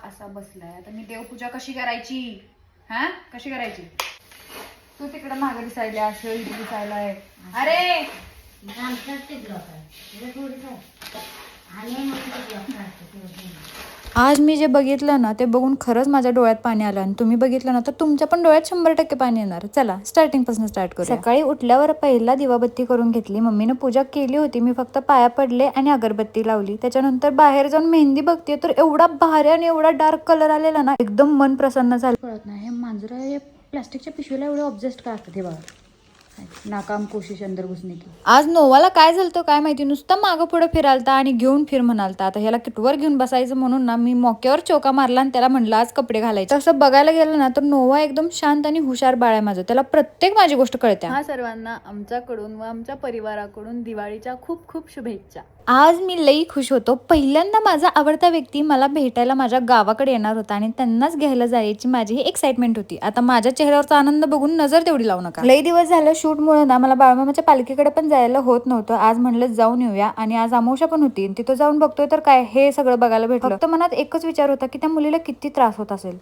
असा बसलाय. आता मी देवपूजा कशी करायची? हा कशी करायची? तू तिकडे मागे दिसायला असं इथे दिसायलाय. अरे आज मी जे बघितलं ना ते बघून खरंच माझ्या डोळ्यात पाणी आलं आणि तुम्ही बघितलं ना तर तुमच्या पण डोळ्यात 100% पाणी येणार. चला स्टार्टिंग पासून स्टार्ट करू. सकाळी उठल्यावर पहिला दिवाबत्ती करून घेतली. मम्मीने पूजा केली होती. मी फक्त पाया पडले आणि अगरबत्ती लावली. त्याच्यानंतर बाहेर जाऊन मेहंदी बघते तर एवढा भारी आणि एवढा डार्क कलर आलेला ना एकदम मन प्रसन्न झालं. कळत नाही हे मांजरा हे प्लास्टिकच्या पिशवीला एवढे ऑब्जेस्ट का असतात हे बघा. नाकाम कोशिश अंदर घुसणे की. आज नोवाला काय झालं काय माहिती नुसतं मागं पुढे फिरालता आणि घेऊन फिर म्हणालता. आता ह्याला किटवर घेऊन बसायचं म्हणून ना मी मोक्यावर चोका मारला आणि त्याला म्हणलं आज कपडे घालायचे. तसं बघायला गेलं ना तर नोवा एकदम शांत आणि हुशार बाळ आहे माझं. त्याला प्रत्येक माझी गोष्ट कळते. हा सर्वांना आमच्याकडून व आमच्या परिवाराकडून दिवाळीच्या खूप खूप शुभेच्छा. आज मी लई खुश होतो. पहिल्यांदा माझा आवडता व्यक्ती मला भेटायला माझ्या गावाकडे येणार होता आणि त्यांनाच घ्यायला जायची माझी ही एक्साइटमेंट होती. आता माझ्या चेहऱ्यावरचा आनंद बघून नजर तेवढी लावू नका. लई दिवस झालं शूट मुळे ना मला बाळमामाच्या पालखीकडे पण जायला होत नव्हतं. आज म्हणलं जाऊन येऊया आणि आज अमावस्या पण होती. तिथं जाऊन बघतोय तर काय हे सगळं बघायला भेटलं. फक्त मनात एकच विचार होता की त्या मुलीला किती त्रास होत असेल.